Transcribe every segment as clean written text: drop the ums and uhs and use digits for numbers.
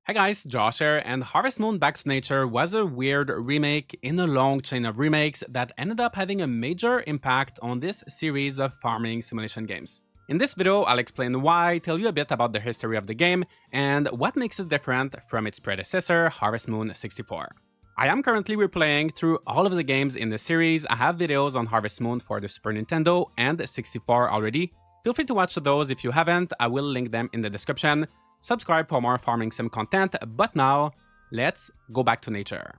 Hi guys, Josh here, and Harvest Moon Back to Nature was a weird remake in a long chain of remakes that ended up having a major impact on this series of farming simulation games. In this video, I'll explain why, tell you a bit about the history of the game, and what makes it different from its predecessor, Harvest Moon 64. I am currently replaying through all of the games in the series. I have videos on Harvest Moon for the Super Nintendo and 64 already. Feel free to watch those if you haven't, I will link them in the description. Subscribe for more farming sim content, but now, let's go back to nature.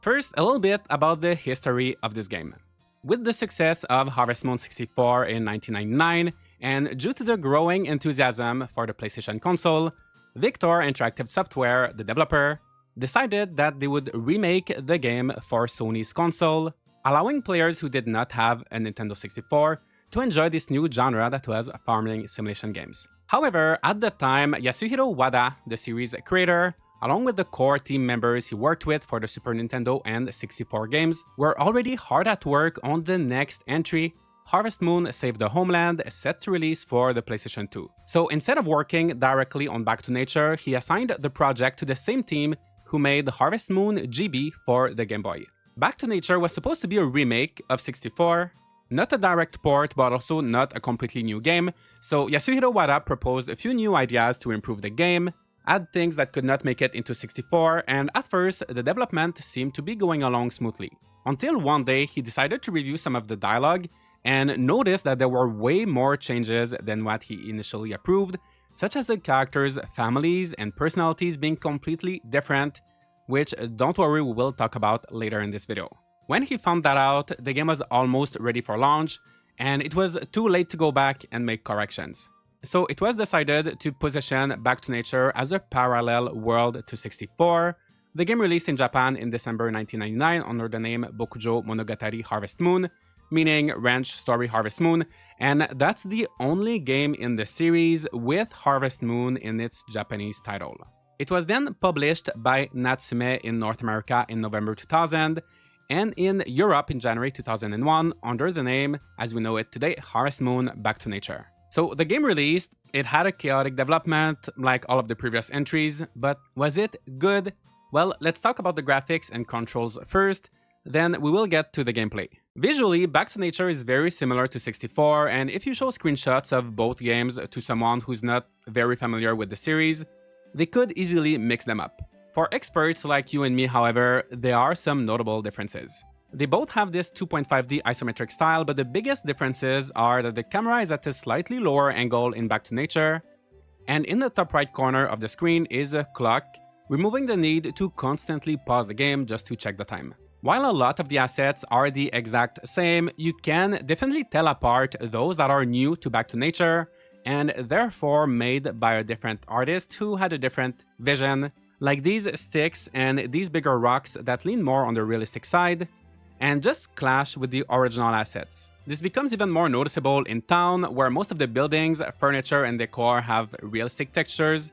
First, a little bit about the history of this game. With the success of Harvest Moon 64 in 1999, and due to the growing enthusiasm for the PlayStation console, Victor Interactive Software, the developer, decided that they would remake the game for Sony's console, allowing players who did not have a Nintendo 64 to enjoy this new genre that was farming simulation games. However, at the time, Yasuhiro Wada, the series creator, along with the core team members he worked with for the Super Nintendo and 64 games, were already hard at work on the next entry, Harvest Moon Save the Homeland, set to release for the PlayStation 2. So instead of working directly on Back to Nature, he assigned the project to the same team who made Harvest Moon GB for the Game Boy. Back to Nature was supposed to be a remake of 64, not a direct port, but also not a completely new game, so Yasuhiro Wada proposed a few new ideas to improve the game, add things that could not make it into 64, and at first, the development seemed to be going along smoothly. Until one day, he decided to review some of the dialogue, and noticed that there were way more changes than what he initially approved, such as the characters' families and personalities being completely different, which, don't worry, we will talk about later in this video. When he found that out, the game was almost ready for launch, and it was too late to go back and make corrections. So it was decided to position Back to Nature as a parallel world to 64. The game released in Japan in December 1999 under the name Bokujo Monogatari Harvest Moon, meaning Ranch Story Harvest Moon, and that's the only game in the series with Harvest Moon in its Japanese title. It was then published by Natsume in North America in November 2000, and in Europe in January 2001 under the name, as we know it today, Harvest Moon Back to Nature. So the game released, it had a chaotic development like all of the previous entries, but was it good? Well, let's talk about the graphics and controls first, then we will get to the gameplay. Visually, Back to Nature is very similar to 64, and if you show screenshots of both games to someone who's not very familiar with the series, they could easily mix them up. For experts like you and me, however, there are some notable differences. They both have this 2.5D isometric style, but the biggest differences are that the camera is at a slightly lower angle in Back to Nature, and in the top right corner of the screen is a clock, removing the need to constantly pause the game just to check the time. While a lot of the assets are the exact same, you can definitely tell apart those that are new to Back to Nature, and therefore made by a different artist who had a different vision, like these sticks and these bigger rocks that lean more on the realistic side, and just clash with the original assets. This becomes even more noticeable in town, where most of the buildings, furniture, and decor have realistic textures.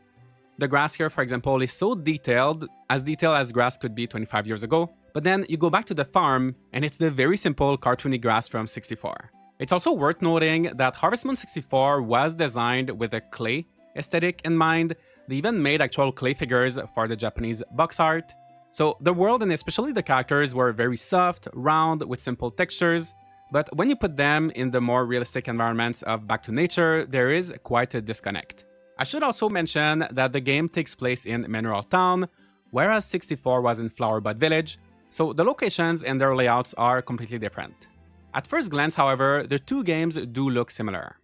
The grass here, for example, is so detailed as grass could be 25 years ago, but then you go back to the farm, and it's the very simple cartoony grass from 64. It's also worth noting that Harvest Moon 64 was designed with a clay aesthetic in mind. They even made actual clay figures for the Japanese box art. So the world and especially the characters were very soft, round, with simple textures, but when you put them in the more realistic environments of Back to Nature, there is quite a disconnect. I should also mention that the game takes place in Mineral Town, whereas 64 was in Flower Bud Village, so the locations and their layouts are completely different. At first glance, however, the two games do look similar.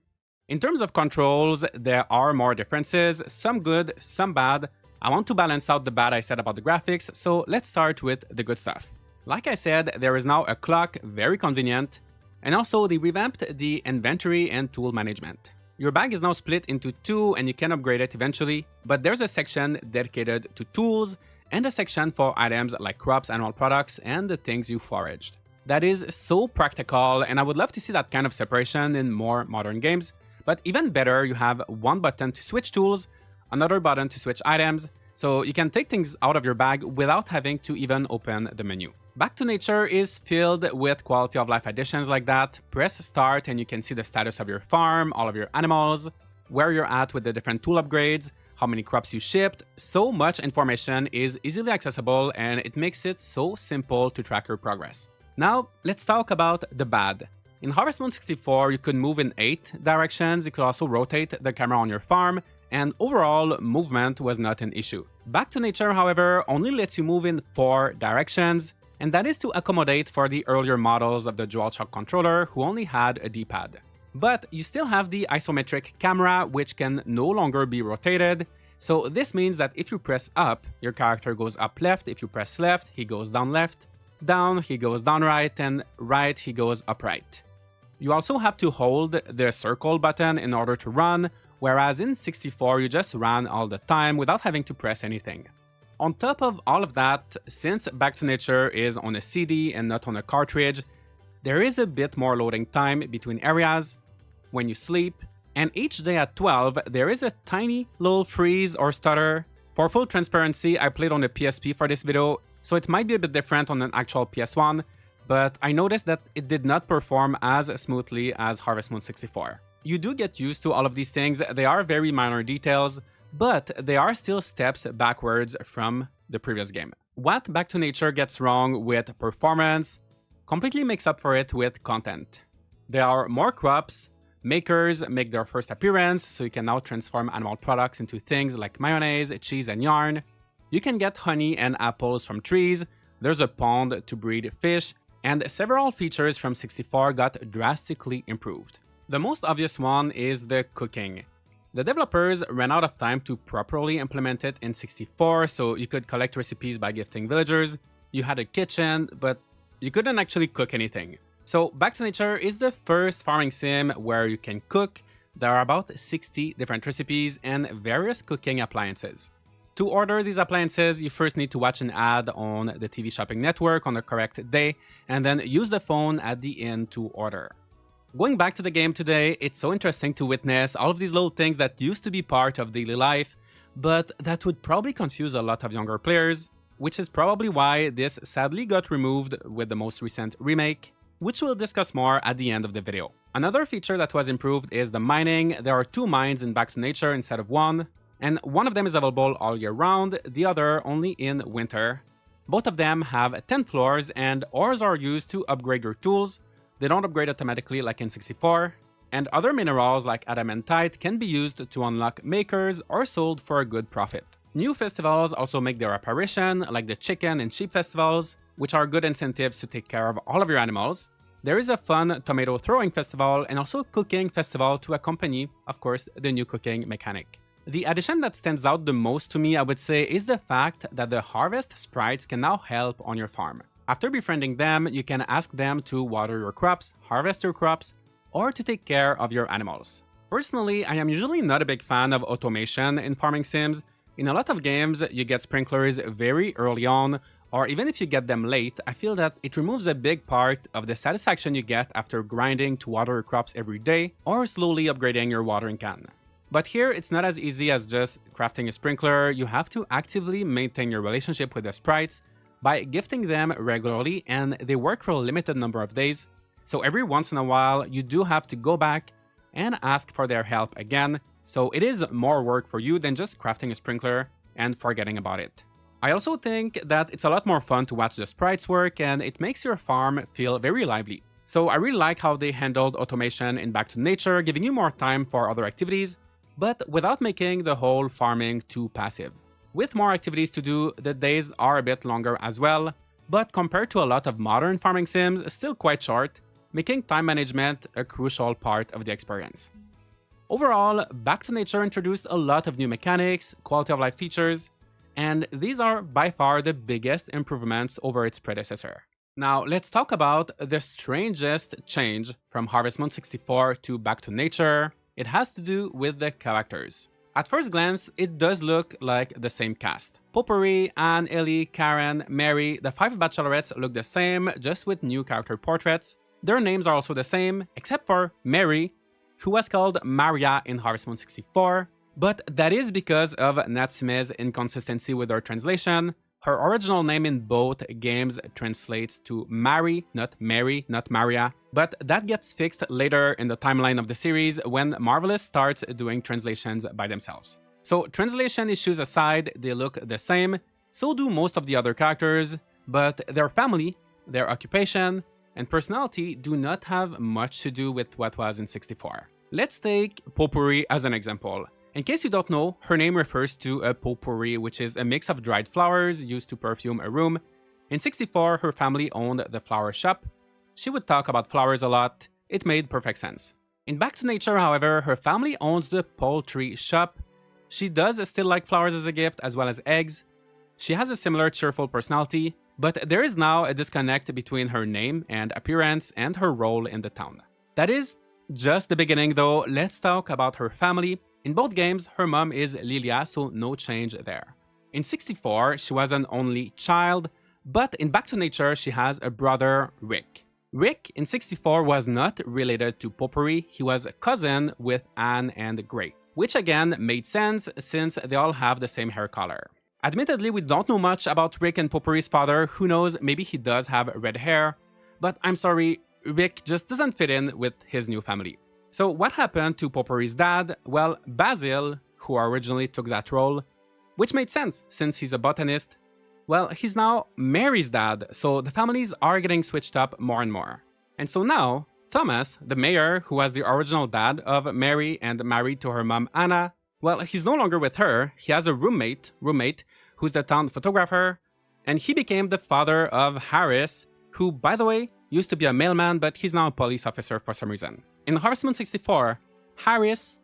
In terms of controls, there are more differences, some good, some bad. I want to balance out the bad I said about the graphics, so let's start with the good stuff. Like I said, there is now a clock, very convenient, and also they revamped the inventory and tool management. Your bag is now split into two and you can upgrade it eventually, but there's a section dedicated to tools and a section for items like crops, animal products, and the things you foraged. That is so practical, and I would love to see that kind of separation in more modern games. But even better, you have one button to switch tools, another button to switch items, so you can take things out of your bag without having to even open the menu. Back to Nature is filled with quality of life additions like that. Press start and you can see the status of your farm, all of your animals, where you're at with the different tool upgrades, how many crops you shipped. So much information is easily accessible and it makes it so simple to track your progress. Now, let's talk about the bad. In Harvest Moon 64, you could move in 8 directions, you could also rotate the camera on your farm, and overall, movement was not an issue. Back to Nature, however, only lets you move in 4 directions, and that is to accommodate for the earlier models of the DualShock controller who only had a D-pad. But you still have the isometric camera, which can no longer be rotated, so this means that if you press up, your character goes up left, if you press left, he goes down left, down, he goes down right, and right, he goes up right. You also have to hold the circle button in order to run, whereas in 64 you just ran all the time without having to press anything. On top of all of that, since Back to Nature is on a CD and not on a cartridge, there is a bit more loading time between areas, when you sleep, and each day at 12 there is a tiny little freeze or stutter. For full transparency, I played on a PSP for this video, so it might be a bit different on an actual PS1, but I noticed that it did not perform as smoothly as Harvest Moon 64. You do get used to all of these things, they are very minor details, but they are still steps backwards from the previous game. What Back to Nature gets wrong with performance completely makes up for it with content. There are more crops, makers make their first appearance, so you can now transform animal products into things like mayonnaise, cheese, and yarn. You can get honey and apples from trees, there's a pond to breed fish, and several features from 64 got drastically improved. The most obvious one is the cooking. The developers ran out of time to properly implement it in 64, so you could collect recipes by gifting villagers, you had a kitchen, but you couldn't actually cook anything. So Back to Nature is the first farming sim where you can cook. There are about 60 different recipes and various cooking appliances. To order these appliances, you first need to watch an ad on the TV shopping network on the correct day, and then use the phone at the end to order. Going back to the game today, it's so interesting to witness all of these little things that used to be part of daily life, but that would probably confuse a lot of younger players, which is probably why this sadly got removed with the most recent remake, which we'll discuss more at the end of the video. Another feature that was improved is the mining. There are 2 mines in Back to Nature instead of 1. And one of them is available all year round, the other only in winter. Both of them have 10 floors, and ores are used to upgrade your tools. They don't upgrade automatically like in 64. And other minerals like adamantite can be used to unlock makers or sold for a good profit. New festivals also make their apparition, like the chicken and sheep festivals, which are good incentives to take care of all of your animals. There is a fun tomato throwing festival and also cooking festival to accompany, of course, the new cooking mechanic. The addition that stands out the most to me, I would say, is the fact that the harvest sprites can now help on your farm. After befriending them, you can ask them to water your crops, harvest your crops, or to take care of your animals. Personally, I am usually not a big fan of automation in farming sims. In a lot of games, you get sprinklers very early on, or even if you get them late, I feel that it removes a big part of the satisfaction you get after grinding to water your crops every day, or slowly upgrading your watering can. But here, it's not as easy as just crafting a sprinkler. You have to actively maintain your relationship with the sprites by gifting them regularly, and they work for a limited number of days. So every once in a while, you do have to go back and ask for their help again. So it is more work for you than just crafting a sprinkler and forgetting about it. I also think that it's a lot more fun to watch the sprites work, and it makes your farm feel very lively. So I really like how they handled automation in Back to Nature, giving you more time for other activities, but without making the whole farming too passive. With more activities to do, the days are a bit longer as well, but compared to a lot of modern farming sims, still quite short, making time management a crucial part of the experience. Overall, Back to Nature introduced a lot of new mechanics, quality of life features, and these are by far the biggest improvements over its predecessor. Now, let's talk about the strangest change from Harvest Moon 64 to Back to Nature. It has to do with the characters. At first glance, it does look like the same cast. Potpourri, Anne, Ellie, Karen, Mary, the 5 bachelorettes look the same, just with new character portraits. Their names are also the same, except for Mary, who was called Maria in Harvest Moon 64, but that is because of Natsume's inconsistency with her translation. Her original name in both games translates to Mary, not Mary, not Maria, but that gets fixed later in the timeline of the series when Marvelous starts doing translations by themselves. So translation issues aside, they look the same, so do most of the other characters, but their family, their occupation, and personality do not have much to do with what was in 64. Let's take potpourri as an example. In case you don't know, her name refers to a potpourri, which is a mix of dried flowers used to perfume a room. In 64, her family owned the flower shop. She would talk about flowers a lot. It made perfect sense. In Back to Nature, however, her family owns the poultry shop. She does still like flowers as a gift, as well as eggs. She has a similar cheerful personality, but there is now a disconnect between her name and appearance and her role in the town. That is just the beginning though. Let's talk about her family. In both games, her mom is Lilia, so no change there. In 64, she was an only child, but in Back to Nature, she has a brother, Rick. Rick in 64 was not related to Potpourri, he was a cousin with Anne and Gray, which again made sense since they all have the same hair color. Admittedly, we don't know much about Rick and Potpourri's father. Who knows, maybe he does have red hair. But I'm sorry, Rick just doesn't fit in with his new family. So what happened to Potpourri's dad? Well, Basil, who originally took that role, which made sense since he's a botanist, well, he's now Mary's dad, so the families are getting switched up more and more. And so now, Thomas, the mayor who was the original dad of Mary and married to her mom Anna, well, he's no longer with her. He has a roommate who's the town photographer, and he became the father of Harris, who, by the way, used to be a mailman, but he's now a police officer for some reason. In Harvest Moon 64, Harris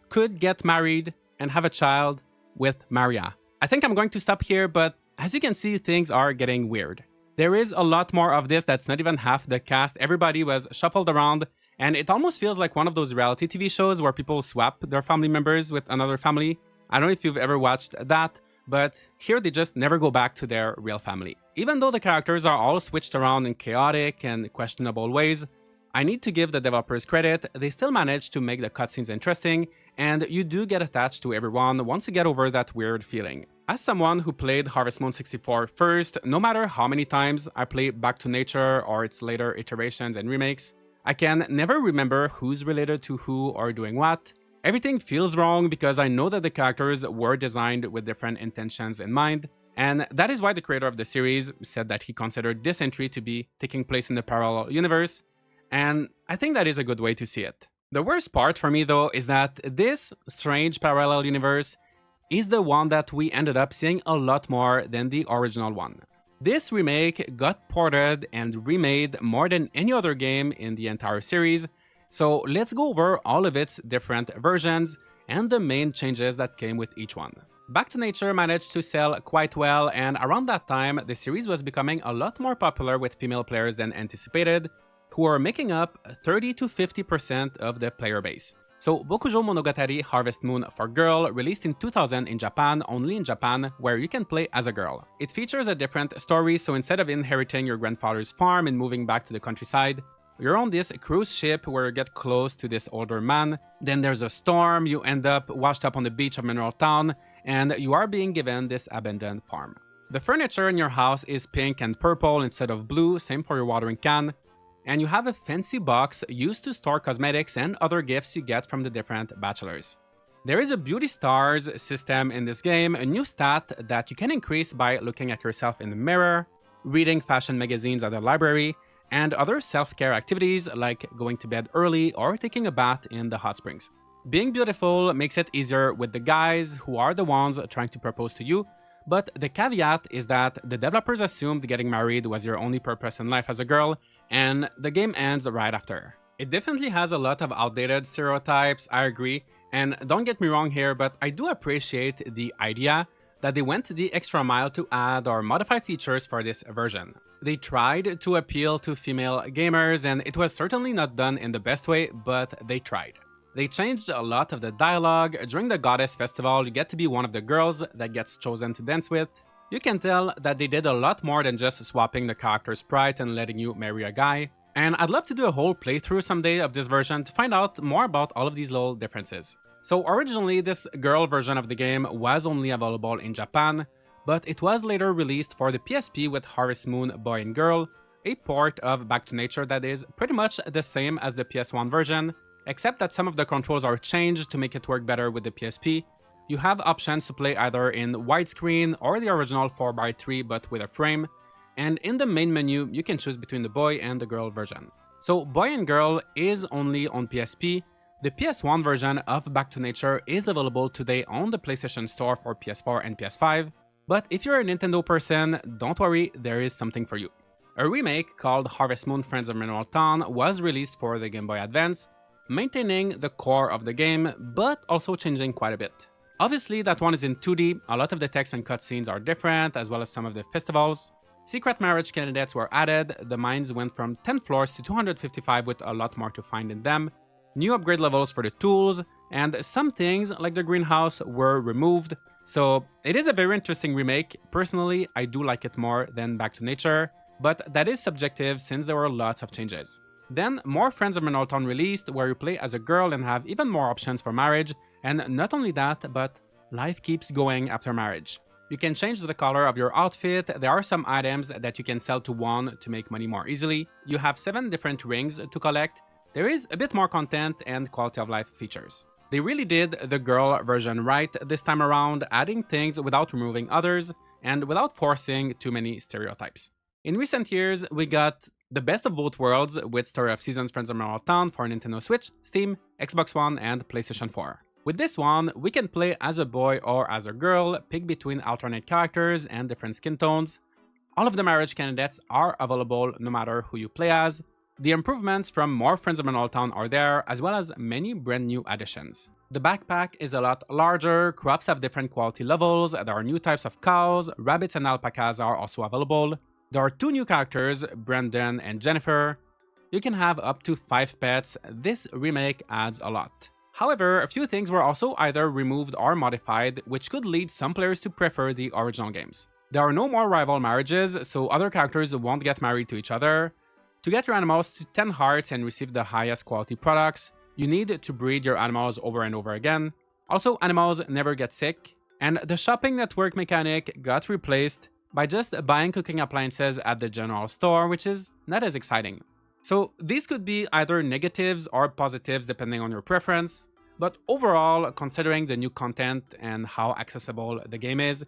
could get married and have a child with Maria. I think I'm going to stop here, but as you can see, things are getting weird. There is a lot more of this that's not even half the cast. Everybody was shuffled around, and it almost feels like one of those reality TV shows where people swap their family members with another family. I don't know if you've ever watched that, but here they just never go back to their real family. Even though the characters are all switched around in chaotic and questionable ways, I need to give the developers credit, they still managed to make the cutscenes interesting, and you do get attached to everyone once you get over that weird feeling. As someone who played Harvest Moon 64 first, no matter how many times I play Back to Nature or its later iterations and remakes, I can never remember who's related to who or doing what. Everything feels wrong because I know that the characters were designed with different intentions in mind, and that is why the creator of the series said that he considered this entry to be taking place in the parallel universe, and I think that is a good way to see it. The worst part for me though is that this strange parallel universe is the one that we ended up seeing a lot more than the original one. This remake got ported and remade more than any other game in the entire series, so let's go over all of its different versions and the main changes that came with each one. Back to Nature managed to sell quite well, and around that time, the series was becoming a lot more popular with female players than anticipated, who are making up 30 to 50% of the player base. So Bokujo Monogatari Harvest Moon for Girl released in 2000 in Japan, only in Japan, where you can play as a girl. It features a different story, so instead of inheriting your grandfather's farm and moving back to the countryside, you're on this cruise ship where you get close to this older man, then there's a storm, you end up washed up on the beach of Mineral Town, and you are being given this abandoned farm. The furniture in your house is pink and purple instead of blue, same for your watering can, and you have a fancy box used to store cosmetics and other gifts you get from the different bachelors. There is a beauty stars system in this game, a new stat that you can increase by looking at yourself in the mirror, reading fashion magazines at the library, and other self-care activities like going to bed early or taking a bath in the hot springs. Being beautiful makes it easier with the guys who are the ones trying to propose to you, but the caveat is that the developers assumed getting married was your only purpose in life as a girl, and the game ends right after. It definitely has a lot of outdated stereotypes, I agree, and don't get me wrong here, but I do appreciate the idea that they went the extra mile to add or modify features for this version. They tried to appeal to female gamers, and it was certainly not done in the best way, but they tried. They changed a lot of the dialogue. During the Goddess Festival, you get to be one of the girls that gets chosen to dance with. You can tell that they did a lot more than just swapping the character's sprite and letting you marry a guy. And I'd love to do a whole playthrough someday of this version to find out more about all of these little differences. So originally, this girl version of the game was only available in Japan, but it was later released for the PSP with Harvest Moon Boy and Girl, a port of Back to Nature that is pretty much the same as the PS1 version, except that some of the controls are changed to make it work better with the PSP, You have options to play either in widescreen or the original 4:3 but with a frame, and in the main menu you can choose between the boy and the girl version. So Boy and Girl is only on PSP. The PS1 version of Back to Nature is available today on the PlayStation Store for PS4 and PS5, but if you're a Nintendo person, don't worry, there is something for you. A remake called Harvest Moon Friends of Mineral Town was released for the Game Boy Advance, maintaining the core of the game, but also changing quite a bit. Obviously, that one is in 2D, a lot of the text and cutscenes are different, as well as some of the festivals. Secret marriage candidates were added, the mines went from 10 floors to 255 with a lot more to find in them, new upgrade levels for the tools, and some things like the greenhouse were removed. So it is a very interesting remake. Personally, I do like it more than Back to Nature, but that is subjective since there were lots of changes. Then more Friends of Mineral Town released, where you play as a girl and have even more options for marriage, and not only that, but life keeps going after marriage. You can change the color of your outfit, there are some items that you can sell to one to make money more easily, you have 7 different rings to collect, there is a bit more content and quality of life features. They really did the girl version right this time around, adding things without removing others, and without forcing too many stereotypes. In recent years, we got the best of both worlds with Story of Seasons Friends of Mineral Town for Nintendo Switch, Steam, Xbox One, and PlayStation 4. With this one, we can play as a boy or as a girl, pick between alternate characters and different skin tones. All of the marriage candidates are available no matter who you play as. The improvements from more Friends of Mineral Town are there, as well as many brand new additions. The backpack is a lot larger, crops have different quality levels, there are new types of cows, rabbits and alpacas are also available. There are 2 new characters, Brandon and Jennifer. You can have up to 5 pets, this remake adds a lot. However, a few things were also either removed or modified, which could lead some players to prefer the original games. There are no more rival marriages, so other characters won't get married to each other. To get your animals to 10 hearts and receive the highest quality products, you need to breed your animals over and over again. Also, animals never get sick, and the shopping network mechanic got replaced by just buying cooking appliances at the general store, which is not as exciting. So these could be either negatives or positives depending on your preference, but overall, considering the new content and how accessible the game is,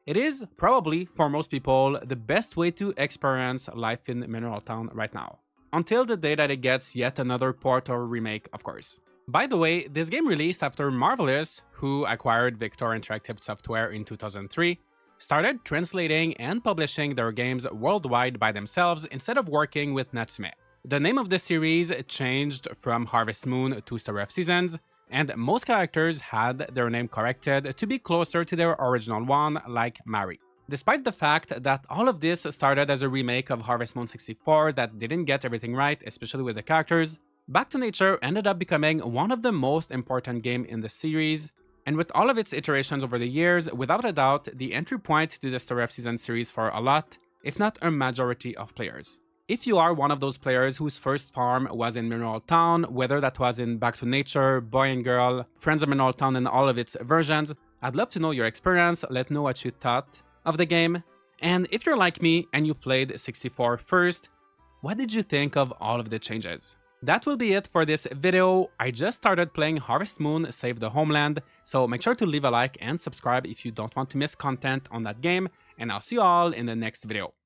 it is probably, for most people, the best way to experience life in Mineral Town right now. Until the day that it gets yet another port or remake, of course. By the way, this game released after Marvelous, who acquired Victor Interactive Software in 2003, started translating and publishing their games worldwide by themselves instead of working with Natsume. The name of the series changed from Harvest Moon to Story of Seasons, and most characters had their name corrected to be closer to their original one, like Mari. Despite the fact that all of this started as a remake of Harvest Moon 64 that didn't get everything right, especially with the characters, Back to Nature ended up becoming one of the most important games in the series, and with all of its iterations over the years, without a doubt, the entry point to the Story of Seasons series for a lot, if not a majority of players. If you are one of those players whose first farm was in Mineral Town, whether that was in Back to Nature, Boy and Girl, Friends of Mineral Town and all of its versions, I'd love to know your experience, let me know what you thought of the game. And if you're like me and you played 64 first, what did you think of all of the changes? That will be it for this video. I just started playing Harvest Moon Save the Homeland, so make sure to leave a like and subscribe if you don't want to miss content on that game, and I'll see you all in the next video.